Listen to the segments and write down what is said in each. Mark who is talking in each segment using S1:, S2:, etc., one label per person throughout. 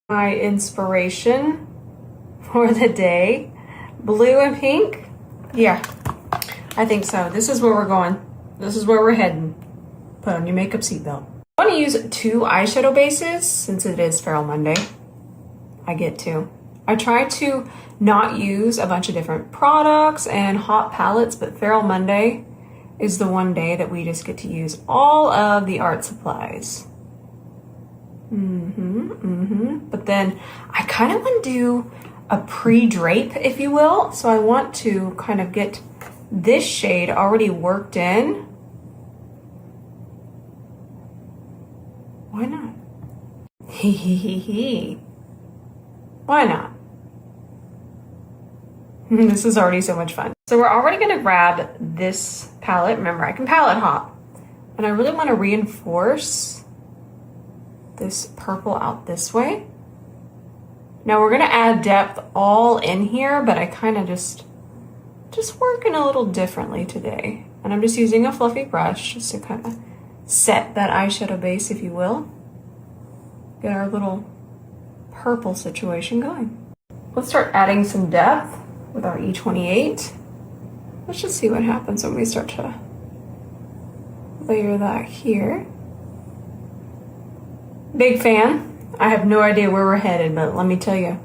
S1: My inspiration for the day, blue and pink. Yeah, I think so. This is where we're going. This is where we're heading. Put on your makeup seatbelt. I want to use 2 eyeshadow bases since it is Feral Monday. I get to. I try to not use a bunch of different products and hot palettes, but Feral Monday is the one day that we just get to use all of the art supplies. But then I kind of want to do a pre-drape, if you will. So I want to kind of get this shade already worked in. Why not? Why not? This is already so much fun. So we're already gonna grab this palette. Remember, I can palette hop. And I really wanna reinforce this purple out this way. Now we're gonna add depth all in here, but I kind of just working a little differently today. And I'm just using a fluffy brush just to kind of set that eyeshadow base, if you will. Get our little purple situation going. Let's start adding some depth with our E28. Let's just see what happens when we start to layer that here. Big fan. I have no idea where we're headed, but let me tell you,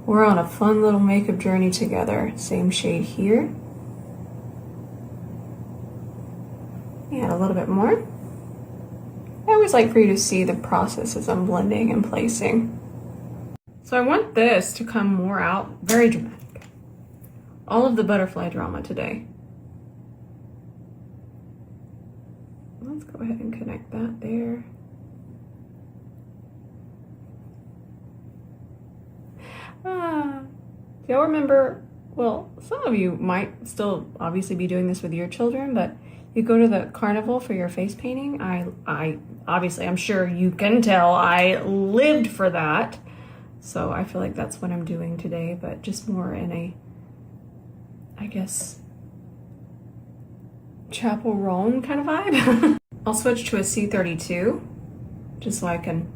S1: we're on a fun little makeup journey together. Same shade here. Add a little bit more. I always like for you to see the process as I'm blending and placing. So I want this to come more out, very dramatic. All of the butterfly drama today. Let's go ahead and connect that there. Do y'all remember, well, some of you might still obviously be doing this with your children, but you go to the carnival for your face painting. I obviously, I'm sure you can tell, I lived for that. So I feel like that's what I'm doing today, but just more in a, I guess, Chapel Roan kind of vibe. I'll switch to a C32 just so I can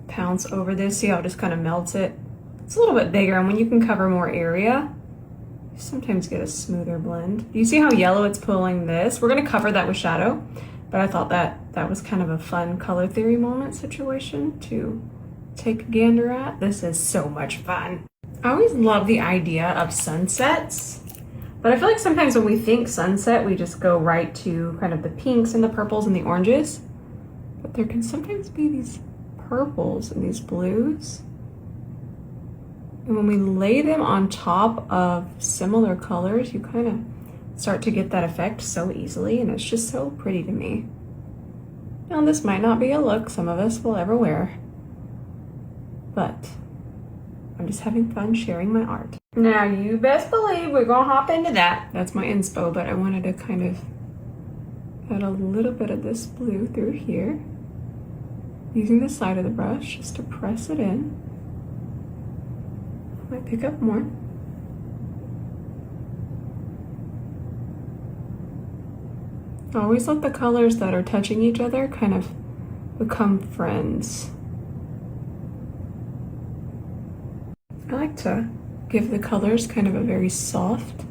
S1: pounce over this. See how it just kind of melts it. It's a little bit bigger, and when you can cover more area, you sometimes get a smoother blend. Do you see how yellow it's pulling this? We're gonna cover that with shadow, but I thought that was kind of a fun color theory moment situation to take a gander at. This is so much fun. I always love the idea of sunsets, but I feel like sometimes when we think sunset, we just go right to kind of the pinks and the purples and the oranges, but there can sometimes be these purples and these blues. And when we lay them on top of similar colors, you kind of start to get that effect so easily, and it's just so pretty to me. Now, this might not be a look some of us will ever wear, but I'm just having fun sharing my art. Now, you best believe we're gonna hop into that. That's my inspo, but I wanted to kind of add a little bit of this blue through here, using the side of the brush just to press it in. Might pick up more. Always let the colors that are touching each other kind of become friends. I like to give the colors kind of a very soft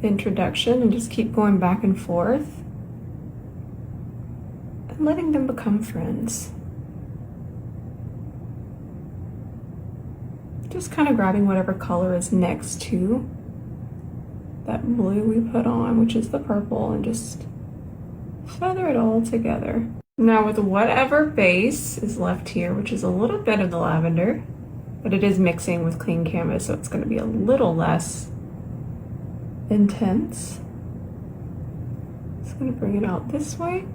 S1: introduction and just keep going back and forth and letting them become friends. Just kind of grabbing whatever color is next to that blue we put on, which is the purple, and just feather it all together. Now with whatever base is left here, which is a little bit of the lavender, but it is mixing with clean canvas, so it's going to be a little less intense. Just going to bring it out this way.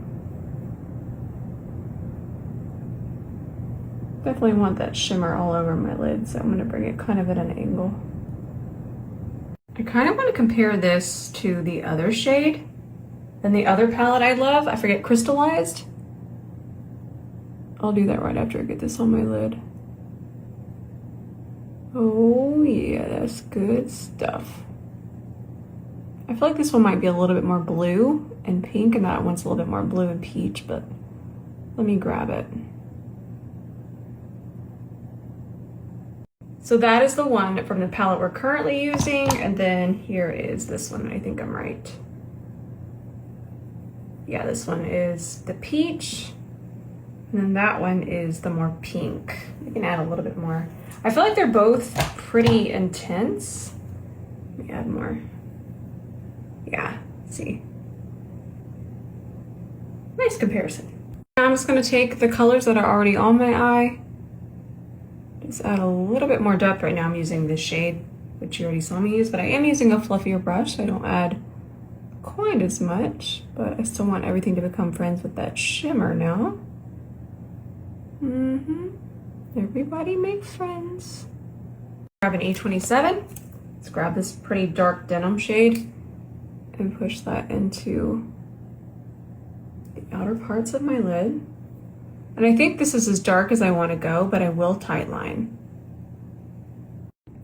S1: Definitely want that shimmer all over my lid, so I'm going to bring it kind of at an angle. I kind of want to compare this to the other shade and the other palette I love. I forget, Crystallized. I'll do that right after I get this on my lid. Oh yeah, that's good stuff. I feel like this one might be a little bit more blue and pink, and that one's a little bit more blue and peach, but let me grab it. So that is the one from the palette we're currently using, and then here is this one. I think I'm right. Yeah, this one is the peach, and then that one is the more pink. I can add a little bit more. I feel like they're both pretty intense. Let me add more. Yeah, see. Nice comparison. Now I'm just gonna take the colors that are already on my eye, just add a little bit more depth. Right now I'm using this shade, which you already saw me use, but I am using a fluffier brush, so I don't add quite as much, but I still want everything to become friends with that shimmer now. Everybody make friends. Grab an A27. Let's grab this pretty dark denim shade and push that into the outer parts of my lid. And I think this is as dark as I want to go, but I will tight line.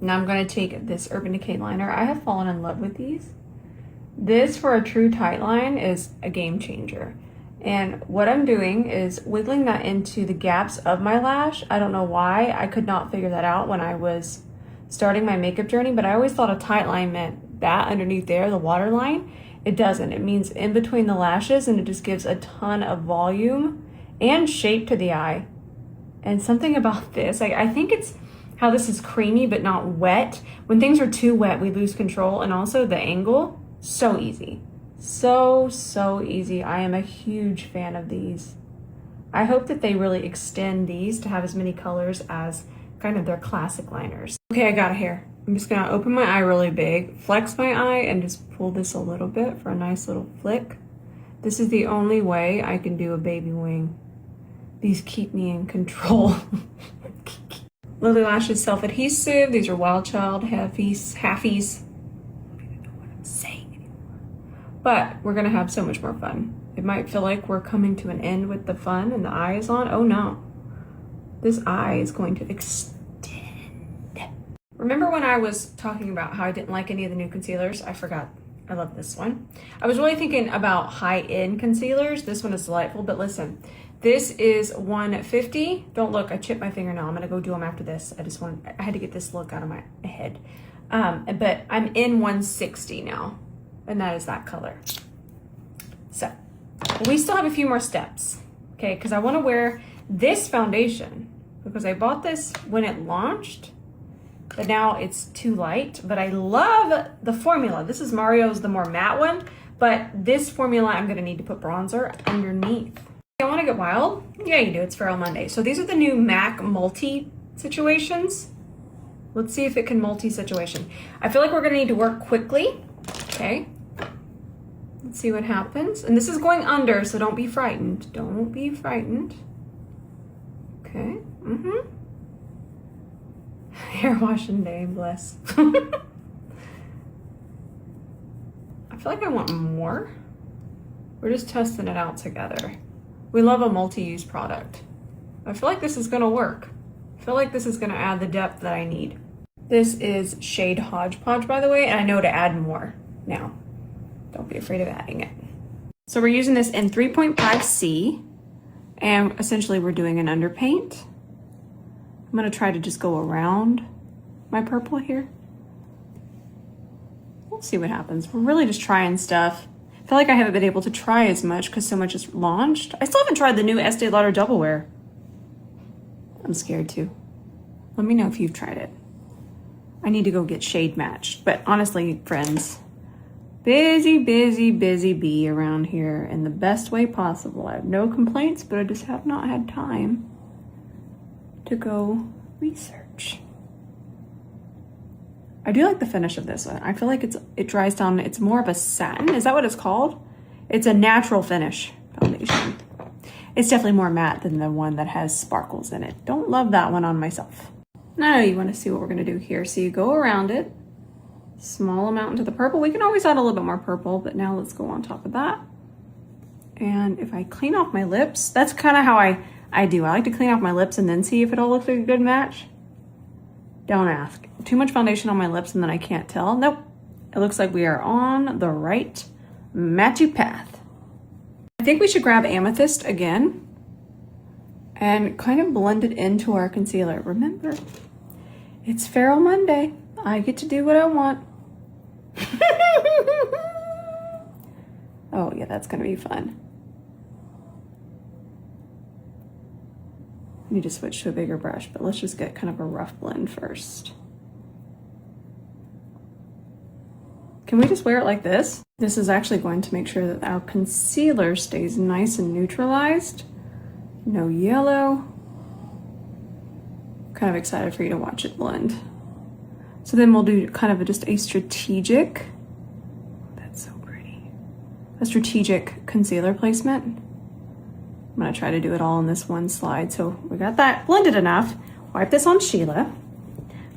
S1: Now I'm going to take this Urban Decay liner. I have fallen in love with these. This for a true tight line is a game changer. And what I'm doing is wiggling that into the gaps of my lash. I don't know why. I could not figure that out when I was starting my makeup journey, but I always thought a tight line meant that underneath there, the waterline. It doesn't. It means in between the lashes, and it just gives a ton of volume and shape to the eye. And something about this, I think it's how this is creamy but not wet. When things are too wet, we lose control, and also the angle, so easy. So easy. I am a huge fan of these. I hope that they really extend these to have as many colors as kind of their classic liners. Okay, I got it here. I'm just gonna open my eye really big, flex my eye, and just pull this a little bit for a nice little flick. This is the only way I can do a baby wing. These keep me in control. Lily Lashes Self-Adhesive. These are Wild Child halfies. I don't even know what I'm saying anymore. But we're gonna have so much more fun. It might feel like we're coming to an end with the fun and the eye is on. Oh no. This eye is going to extend. Remember when I was talking about how I didn't like any of the new concealers? I forgot. I love this one. I was really thinking about high-end concealers. This one is delightful, but listen, this is $150. Don't look, I chipped my fingernail. I'm gonna go do them after this. I had to get this look out of my head. But I'm in $160 now, and that is that color. So, we still have a few more steps, okay? Because I wanna wear this foundation, because I bought this when it launched, but now it's too light. But I love the formula. This is Mario's, the more matte one, but this formula I'm gonna need to put bronzer underneath. I wanna get wild? Yeah, you do, it's Feral Monday. So these are the new MAC multi situations. Let's see if it can multi-situation. I feel like we're gonna need to work quickly, okay? Let's see what happens. And this is going under, so don't be frightened. Don't be frightened. Okay, Hair washing day, bless. I feel like I want more. We're just testing it out together. We love a multi-use product. I feel like this is gonna work. I feel like this is gonna add the depth that I need. This is shade Hodgepodge, by the way, and I know to add more now. Don't be afraid of adding it. So we're using this in 3.5C, and essentially we're doing an underpaint. I'm gonna try to just go around my purple here. We'll see what happens. We're really just trying stuff. I feel like I haven't been able to try as much because so much is launched. I still haven't tried the new Estee Lauder Double Wear. I'm scared too. Let me know if you've tried it. I need to go get shade matched. But honestly, friends, busy bee around here in the best way possible. I have no complaints, but I just have not had time to go research. I do like the finish of this one. I feel like it dries down. It's more of a satin. Is that what it's called? It's a natural finish foundation. It's definitely more matte than the one that has sparkles in it. Don't love that one on myself. Now you want to see what we're going to do here. So you go around it, small amount into the purple. We can always add a little bit more purple, but now let's go on top of that. And if I clean off my lips, that's kind of how I do. I like to clean off my lips and then see if it all looks like a good match. Don't ask. Too much foundation on my lips and then I can't tell. Nope. It looks like we are on the right matchy path. I think we should grab Amethyst again and kind of blend it into our concealer. Remember, It's Feral Monday. I get to do what I want. Oh yeah, that's gonna be fun. I need to switch to a bigger brush, but let's just get kind of a rough blend first. Can we just wear it like this? This is actually going to make sure that our concealer stays nice and neutralized. No yellow. Kind of excited for you to watch it blend. So then we'll do kind of just a strategic, that's so pretty, a strategic concealer placement. I'm gonna try to do it all in this one slide. So we got that blended enough. Wipe this on 𝗕𝗲.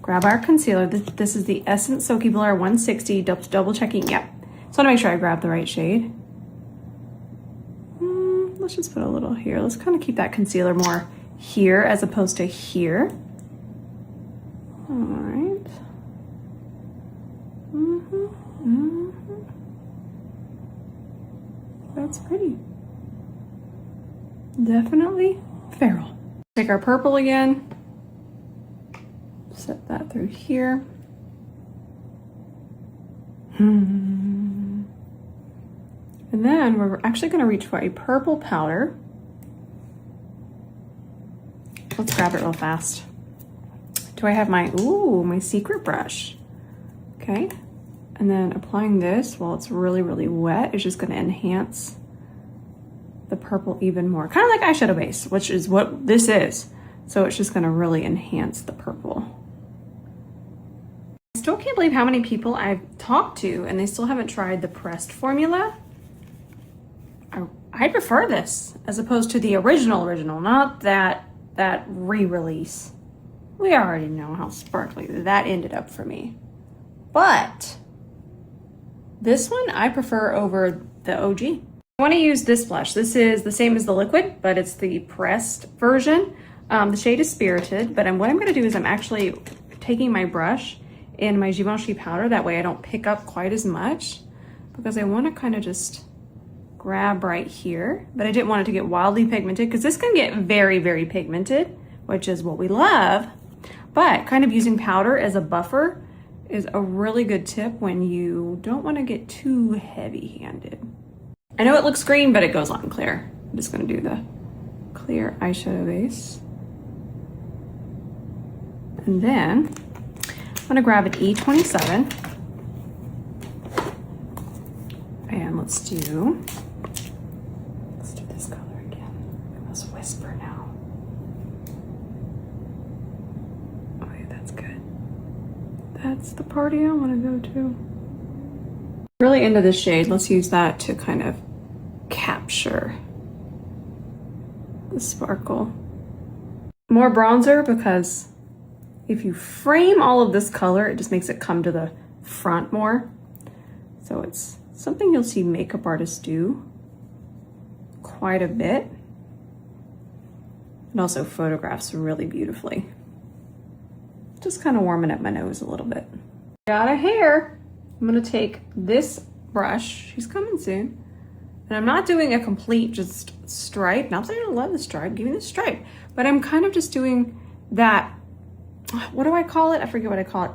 S1: Grab our concealer. This is the Essence Silky Blur 160, double checking, yep. So I wanna make sure I grab the right shade. Let's just put a little here. Let's kind of keep that concealer more here as opposed to here. All right. That's pretty. Definitely feral. Take our purple again. Set that through here. And then we're actually going to reach for a purple powder. Let's grab it real fast. Do I have my, ooh, my secret brush? Okay. And then applying this while it's really, really wet is just going to enhance the purple even more. Kind of like eyeshadow base, which is what this is. So it's just going to really enhance the purple. I still can't believe how many people I've talked to and they still haven't tried the pressed formula. I prefer this as opposed to the original, not that re-release. We already know how sparkly that ended up for me. But this one I prefer over the OG. I want to use this blush. This is the same as the liquid, but it's the pressed version. The shade is Spirited, but what I'm going to do is I'm actually taking my brush in my 𝗕𝗲𝘂𝘀𝗵𝗲𝘀 powder. That way I don't pick up quite as much because I want to kind of just grab right here, but I didn't want it to get wildly pigmented because this can get very, very pigmented, which is what we love. But kind of using powder as a buffer is a really good tip when you don't want to get too heavy-handed. I know it looks green, but it goes on clear. I'm just going to do the clear eyeshadow base. And then I'm going to grab an E27. And let's do this color again. Let's whisper now. Okay, that's good. That's the party I want to go to. Really into this shade. Let's use that to kind of capture the sparkle. More bronzer because if you frame all of this color, it just makes it come to the front more. So it's something you'll see makeup artists do quite a bit. It also photographs really beautifully. Just kind of warming up my nose a little bit. Got a hair. I'm gonna take this brush, she's coming soon, and I'm not doing a complete just stripe. Not that I don't love the stripe, give me the stripe, but I'm kind of just doing that, what do I call it? I forget what I call it.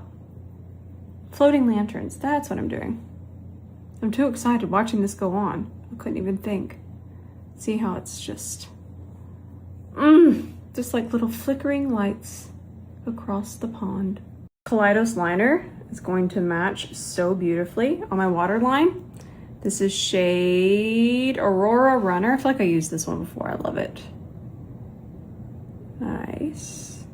S1: Floating lanterns, that's what I'm doing. I'm too excited watching this go on. I couldn't even think. See how it's just like little flickering lights across the pond. Kaleidos liner is going to match so beautifully on my waterline. This is shade Aurora Runner. I feel like I used this one before. I love it. Nice.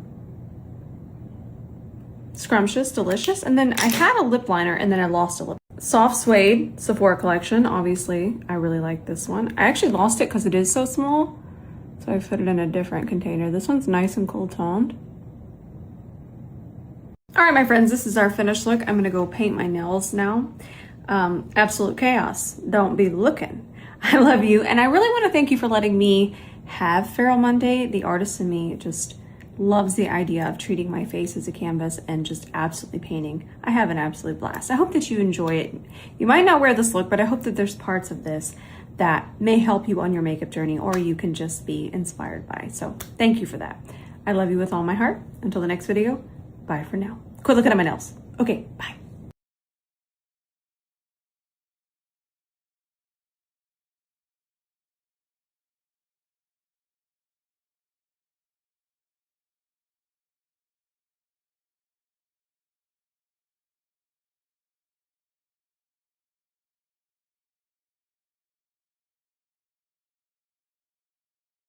S1: Scrumptious, delicious. And then I had a lip liner and then I lost a lip. Soft Suede Sephora collection, obviously. I really like this one. I actually lost it because it is so small. So I put it in a different container. This one's nice and cool toned. All right, my friends, this is our finished look. I'm gonna go paint my nails now. Absolute chaos. Don't be looking. I love you, and I really wanna thank you for letting me have Feral Monday. The artist in me just loves the idea of treating my face as a canvas and just absolutely painting. I have an absolute blast. I hope that you enjoy it. You might not wear this look, but I hope that there's parts of this that may help you on your makeup journey or you can just be inspired by. So thank you for that. I love you with all my heart. Until the next video, Bye for now. Quit looking at my nails. Okay, bye.